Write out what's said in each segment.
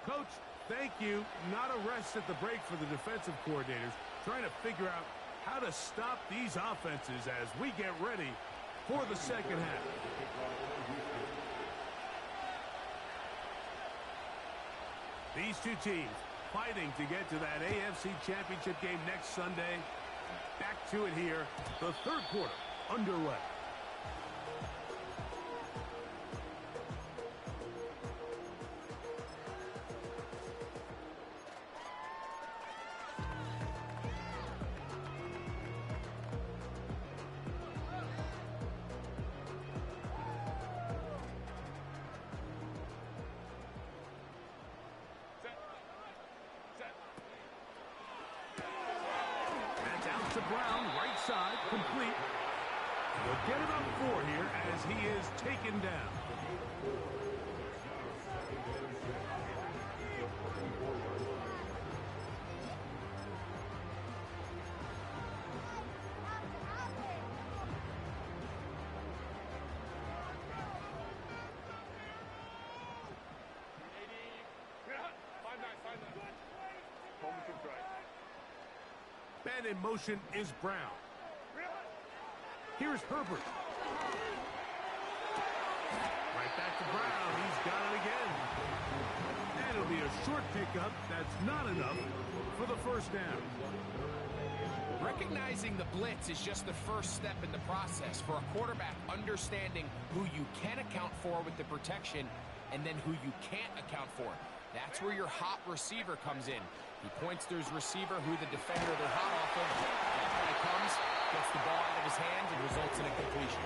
Coach, thank you. Not a rest at the break for the defensive coordinators, trying to figure out how to stop these offenses as we get ready for the second half. These two teams fighting to get to that AFC Championship game next Sunday. Back to it here, the third quarter underway. To Brown, right side, complete. He'll get it up 4 here as he is taken down. Man in motion is Brown. Here's Herbert. Right back to Brown. He's got it again. And it'll be a short pickup. That's not enough for the first down. Recognizing the blitz is just the first step in the process for a quarterback, understanding who you can account for with the protection and then who you can't account for. That's where your hot receiver comes in. He points to his receiver who the defender they're hot off of. That guy comes, gets the ball out of his hands, and results in a completion.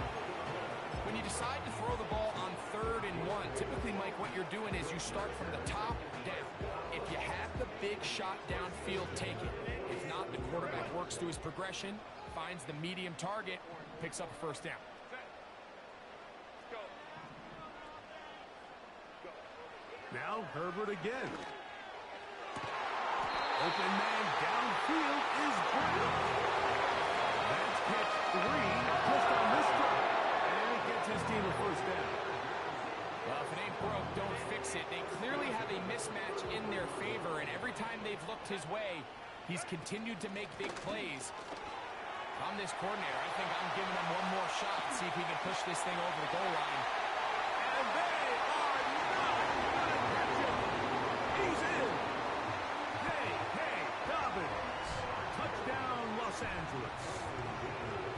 When you decide to throw the ball on 3rd and 1, typically, Mike, what you're doing is you start from the top down. If you have the big shot downfield, take it. If not, the quarterback works through his progression, finds the medium target, picks up a first down. Now Herbert again. Open man downfield is Brown. That's catch 3 just on this drive. And it gets his team a first down. Well, if it ain't broke, don't fix it. They clearly have a mismatch in their favor, and every time they've looked his way, he's continued to make big plays. If I'm this coordinator, I think I'm giving him one more shot and see if he can push this thing over the goal line. And they are not going to catch him. He's in. Hey, Dobbins. Touchdown, Los Angeles.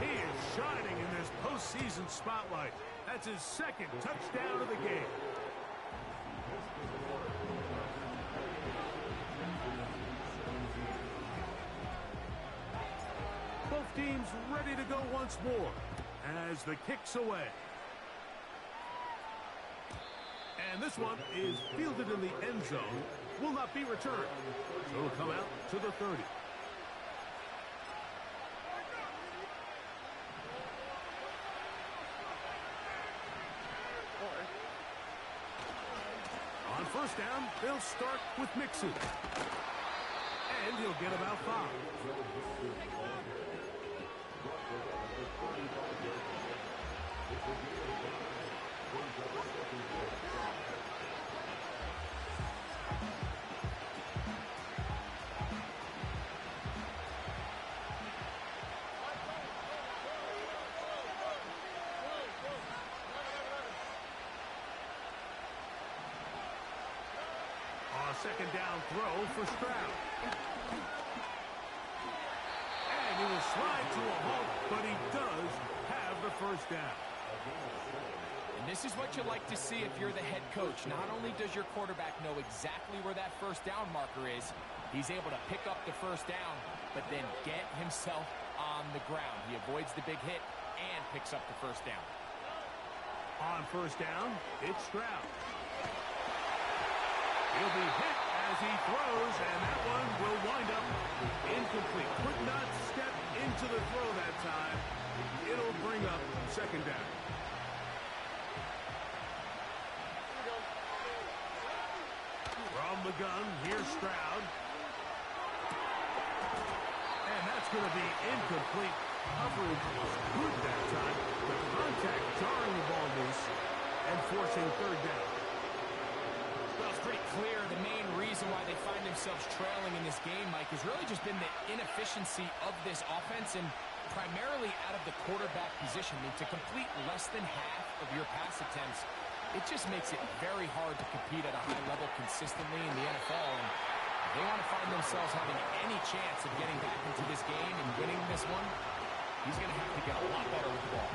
He is shining in this postseason spotlight. That's his second touchdown of the game. Both teams ready to go once more as the kick's away. And this one is fielded in the end zone. Will not be returned. So it'll come out to the 30. On first down, they'll start with Mixon. And he'll get about 5. Second down throw for Stroud. And he will slide to a halt, but he does have the first down. And this is what you like to see if you're the head coach. Not only does your quarterback know exactly where that first down marker is, he's able to pick up the first down, but then get himself on the ground. He avoids the big hit and picks up the first down. On first down, it's Stroud. He'll be hit as he throws, and that one will wind up incomplete. Could not step into the throw that time. It'll bring up second down. From the gun, here's Stroud. And that's going to be incomplete. Coverage was good that time. The contact jarring the ball loose and forcing third down. Well, it's pretty clear the main themselves trailing in this game, Mike, has really just been the inefficiency of this offense and primarily out of the quarterback position. I mean, to complete less than half of your pass attempts, it just makes it very hard to compete at a high level consistently in the NFL. And if they want to find themselves having any chance of getting back into this game and winning this one, he's going to have to get a lot better with the ball.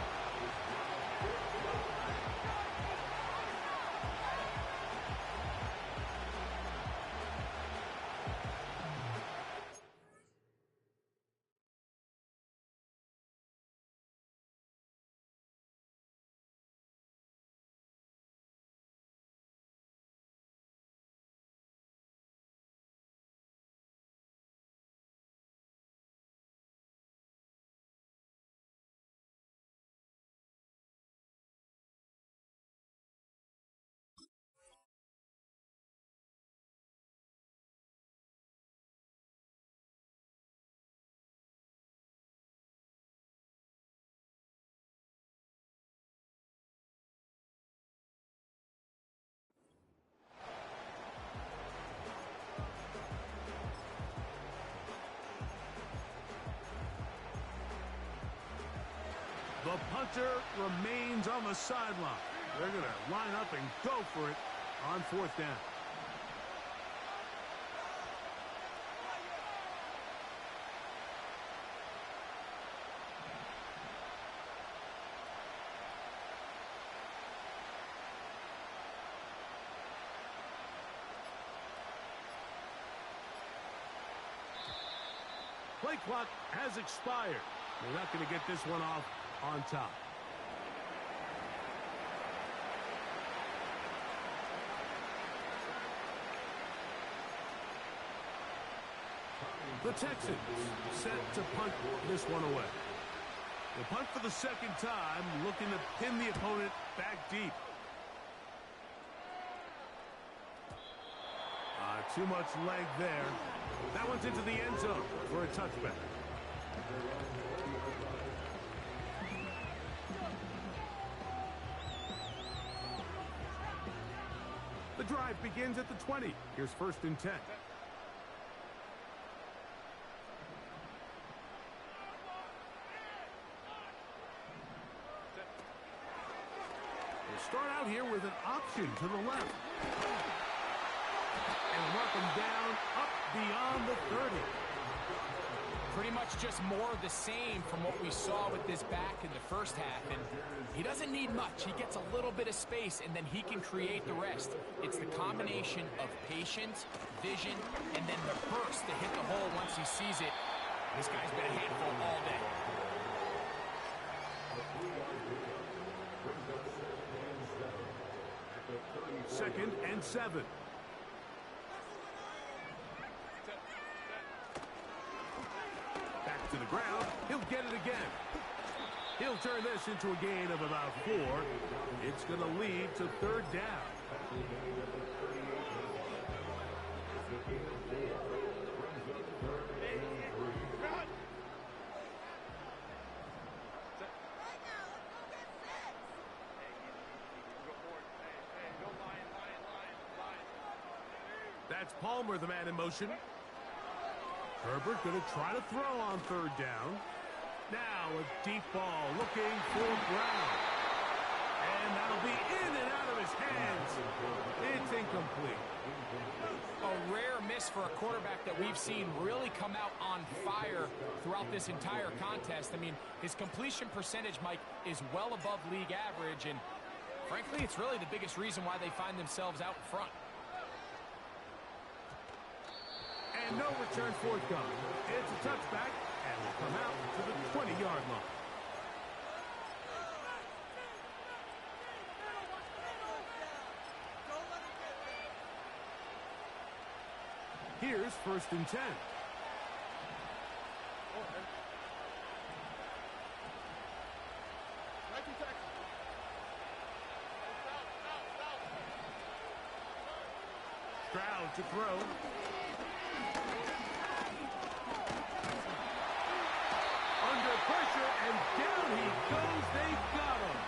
The punter remains on the sideline. They're going to line up and go for it on fourth down. Play clock has expired. They're not going to get this one off on top. The Texans set to punt this one away. The punt for the second time, looking to pin the opponent back deep. Too much leg there. That one's into the end zone for a touchback. The drive begins at the 20. Here's 1st and 10. We'll start out here with an option to the left. And mark him down up beyond the 30. Pretty much just more of the same from what we saw with this back in the first half. And he doesn't need much. He gets a little bit of space, and then he can create the rest. It's the combination of patience, vision, and then the burst to hit the hole once he sees it. This guy's been a handful all day. Second and 7. To the ground, he'll get it again. He'll turn this into a gain of about 4. It's going to lead to 3rd down. That's Palmer, the man in motion. Herbert going to try to throw on 3rd down. Now a deep ball looking for Brown. And that'll be in and out of his hands. It's incomplete. A rare miss for a quarterback that we've seen really come out on fire throughout this entire contest. I mean, his completion percentage, Mike, is well above league average. And frankly, it's really the biggest reason why they find themselves out in front. And no return forthcoming. It's a touchback, and will come out to the 20-yard line. Here's 1st and 10. Stroud to throw. Under pressure, and down he goes. They got him.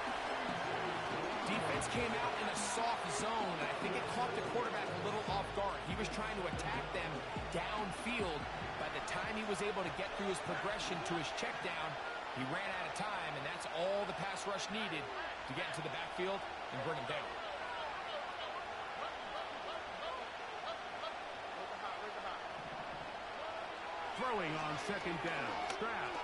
defense came out in a soft zone, and I think it caught the quarterback a little off guard. He was trying to attack them downfield. By the time he was able to get through his progression to his check down, he ran out of time, and that's all the pass rush needed to get into the backfield and bring him down. Throwing on second down. Stroud.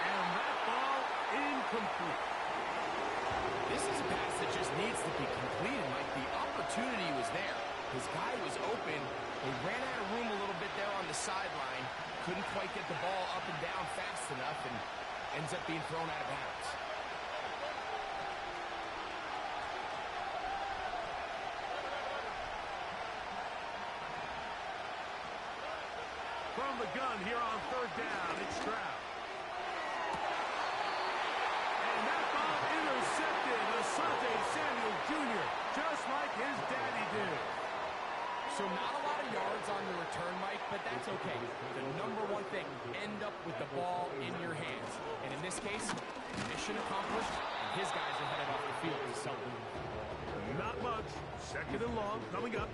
And that ball incomplete. This is a pass that just needs to be completed, Mike. The opportunity was there. His guy was open. He ran out of room a little bit there on the sideline. Couldn't quite get the ball up and down fast enough, and ends up being thrown out of bounds. From the gun here on third down, it's Stroud. And that ball intercepted. Asante Samuel Jr., just like his daddy did. So not a lot of yards on the return, Mike, but that's okay. The number one thing, end up with the ball in your hands. And in this case, mission accomplished, and his guys are headed off the field to celebrate. Not much. Second and long coming up.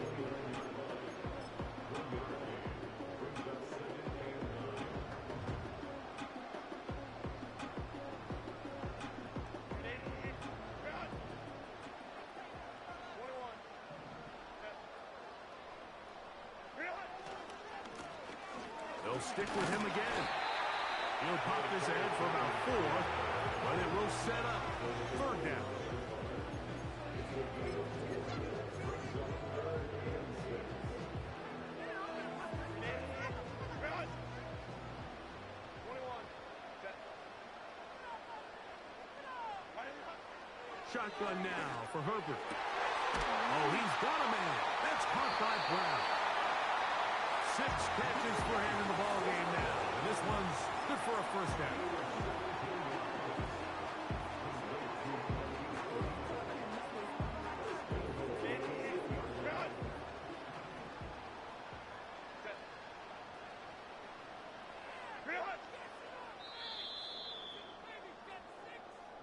They'll stick with him again. He'll pop his head for about 4, but it will set up third down. Shotgun now for Herbert. Oh, he's got a man. That's caught by Brown. 6 catches for him in the ball game now. And this one's good for a first down.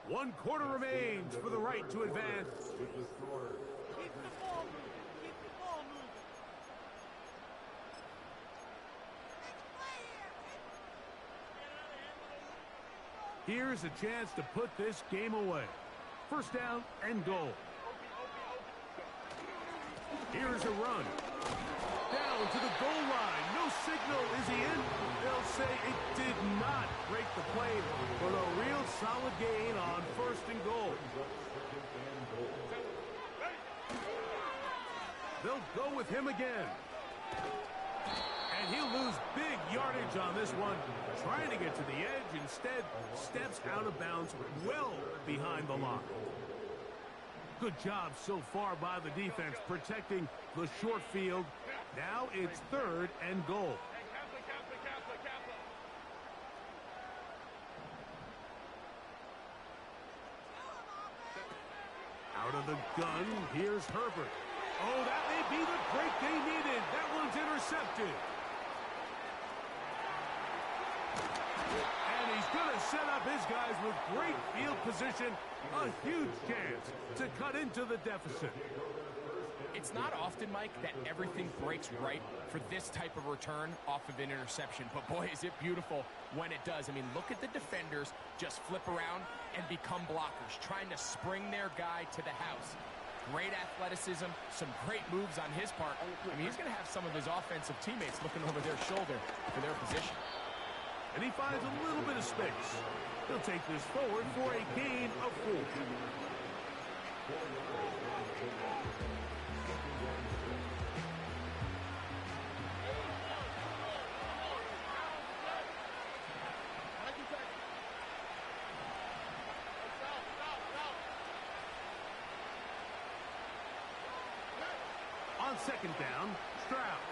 One quarter remains for the right to advance. Keep the ball moving. Keep the ball moving. Here's a chance to put this game away. First down and goal. Here's a run. Down to the goal line. No signal. Is he in? They'll say it did not break the play, but a real solid gain on first and goal. They'll go with him again. And he'll lose big yardage on this one. Trying to get to the edge. Instead, steps out of bounds well behind the line. Good job so far by the defense protecting the short field. Now it's third and goal. Out of the gun, here's Herbert. Oh, that may be the break they needed. That one's intercepted. And he's going to set up his guys with great field position. A huge chance to cut into the deficit. It's not often, Mike, that everything breaks right for this type of return off of an interception. But, boy, is it beautiful when it does. I mean, look at the defenders just flip around and become blockers, trying to spring their guy to the house. Great athleticism, some great moves on his part. I mean, he's going to have some of his offensive teammates looking over their shoulder for their position. And he finds a little bit of space. He'll take this forward for a gain of 4. On second down, Stroud.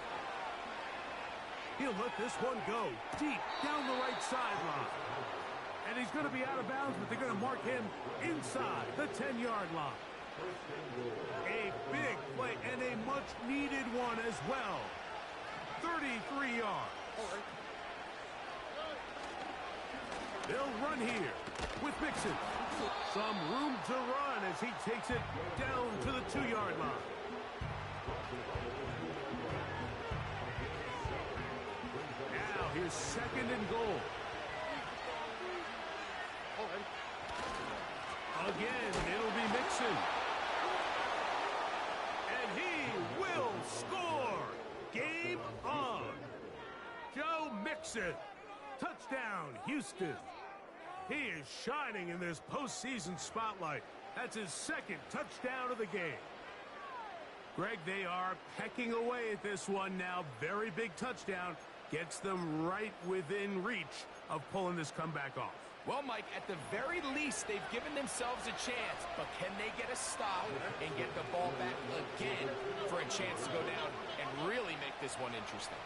He'll let this one go deep down the right sideline. And he's going to be out of bounds, but they're going to mark him inside the 10-yard line. A big play and a much-needed one as well. 33 yards. They'll run here with Mixon. Some room to run as he takes it down to the 2-yard line. Now here's 2nd and goal. Again, it'll be Mixon. And he will score. Game on. Joe Mixon. Touchdown, Houston. He is shining in this postseason spotlight. That's his 2nd touchdown of the game. Greg, they are pecking away at this one now. Very big touchdown. Gets them right within reach of pulling this comeback off. Well, Mike, at the very least, they've given themselves a chance. But can they get a stop and get the ball back again for a chance to go down and really make this one interesting?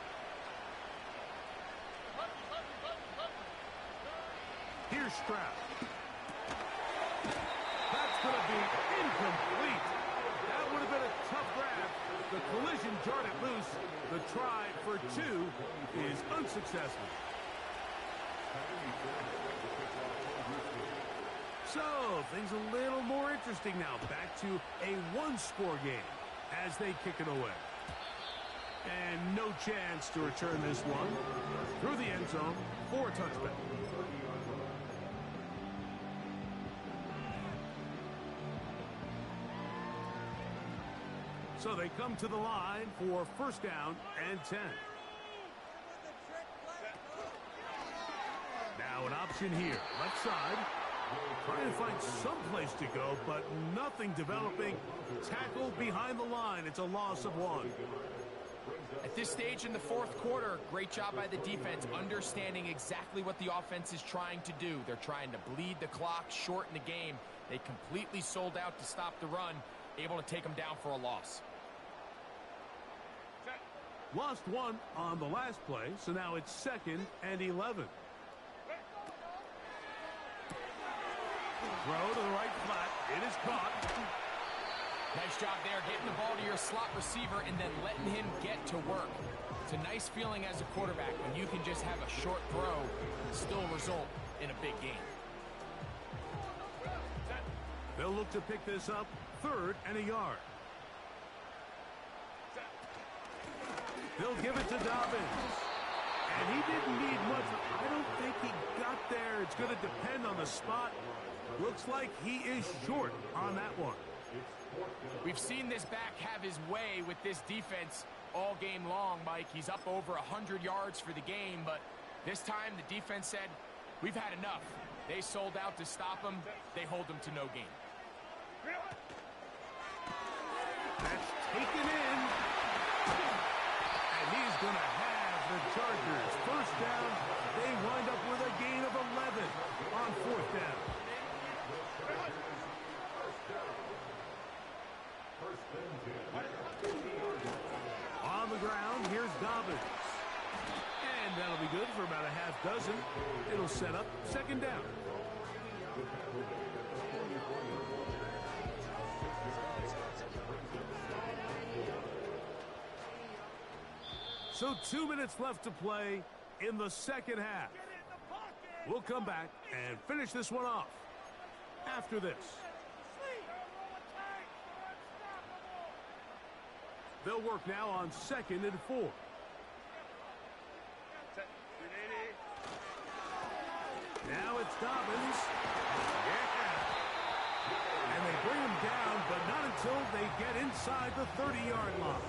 Here's Stroud. That's going to be incomplete. That would have been a tough grab. The collision jarred it loose. The try for 2 is unsuccessful. So, things a little more interesting now. Back to a 1-score game as they kick it away. And no chance to return this one through the end zone for a touchback. So they come to the line for 1st down and 10. Now an option here, left side. Trying to find some place to go, but nothing developing. Tackle behind the line. It's a loss of 1. At this stage in the 4th quarter, great job by the defense understanding exactly what the offense is trying to do. They're trying to bleed the clock, shorten the game. They completely sold out to stop the run, able to take them down for a loss. Lost 1 on the last play, so now it's 2nd and 11. Throw to the right flat. It is caught. Nice job there, getting the ball to your slot receiver and then letting him get to work. It's a nice feeling as a quarterback when you can just have a short throw and still result in a big game. They'll look to pick this up 3rd and a yard. They'll give it to Dobbins. And he didn't need much. I don't think he got there. It's going to depend on the spot. Looks like he is short on that one. We've seen this back have his way with this defense all game long, Mike. He's up over 100 yards for the game, but this time the defense said, we've had enough. They sold out to stop him. They hold him to no gain. That's taken in. And he's going to have the Chargers. 1st down. They wind up with a gain of 11 on 4th down. On the ground, here's Dobbins. And that'll be good for about a half dozen. It'll set up 2nd down. So 2 minutes left to play in the 2nd half. We'll come back and finish this one off after this. They'll work now on 2nd and 4. Now it's Dobbins. Yeah. And they bring him down, but not until they get inside the 30-yard line.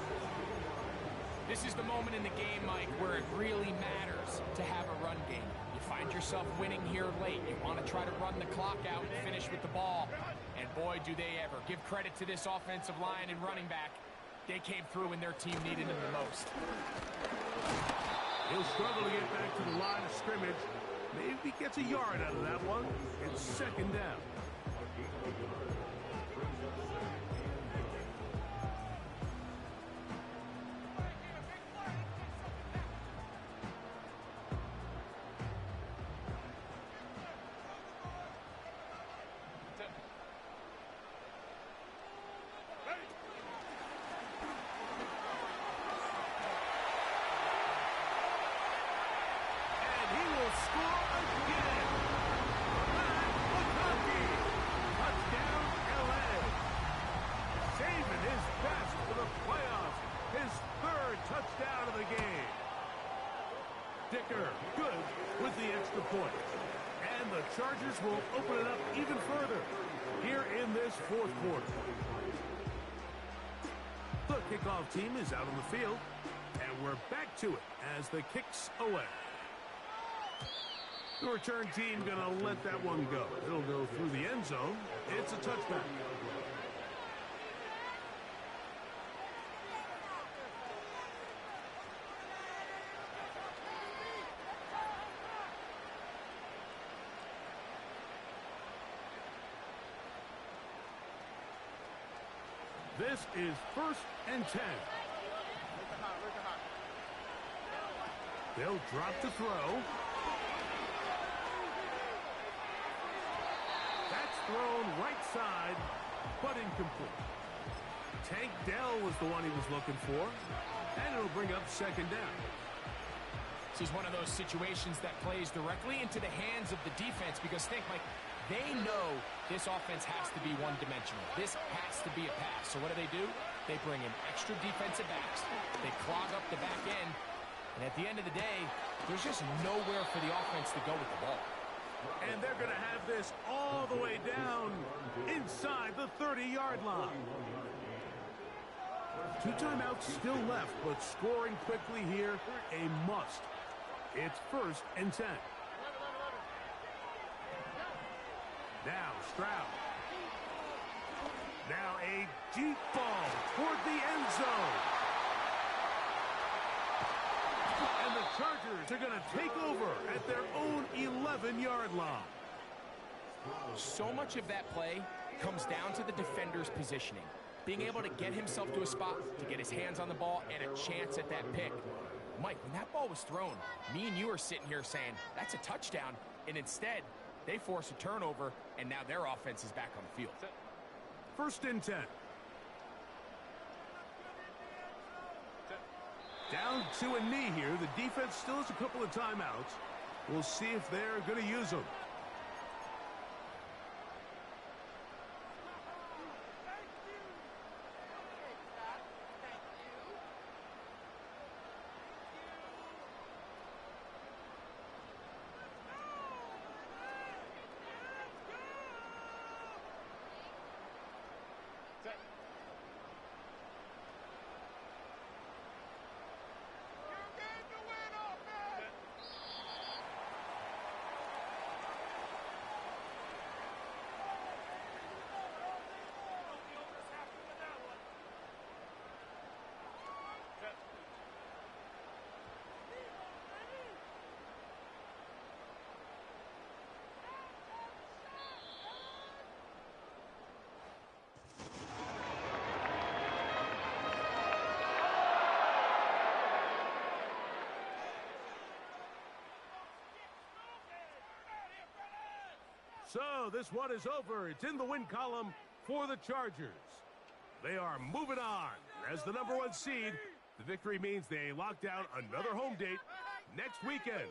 This is the moment in the game, Mike, where it really matters to have a run game. You find yourself winning here late. You want to try to run the clock out and finish with the ball. And boy, do they ever. Give credit to this offensive line and running back. They came through when their team needed them the most. He'll struggle to get back to the line of scrimmage. Maybe he gets a yard out of that one. It's 2nd down. Score again. Matt McConkey. which will open it up even further here in this fourth quarter. The kickoff team is out on the field, and we're back to it as the kick's away. The return team going to let that one go. It'll go through the end zone. It's a touchback. This is 1st and 10. They'll drop to throw. That's thrown right side, but incomplete. Tank Dell was the one he was looking for, and it'll bring up 2nd down. This is one of those situations that plays directly into the hands of the defense because think, Mike, they know this offense has to be one-dimensional. This has to be a pass. So what do? They bring in extra defensive backs. They clog up the back end. And at the end of the day, there's just nowhere for the offense to go with the ball. And they're going to have this all the way down inside the 30-yard line. 2 timeouts still left, but scoring quickly here, a must. It's 1st and 10. Now Stroud. Now a deep ball toward the end zone. And the Chargers are going to take over at their own 11-yard line. So much of that play comes down to the defender's positioning. Being able to get himself to a spot, to get his hands on the ball, and a chance at that pick. Mike, when that ball was thrown, me and you are sitting here saying, that's a touchdown. And instead, they force a turnover, and now their offense is back on the field. 1st and 10. Down to a knee here. The defense still has a couple of timeouts. We'll see if they're going to use them. So this one is over. It's in the win column for the Chargers. They are moving on. As the #1 seed, the victory means they lock down another home date next weekend.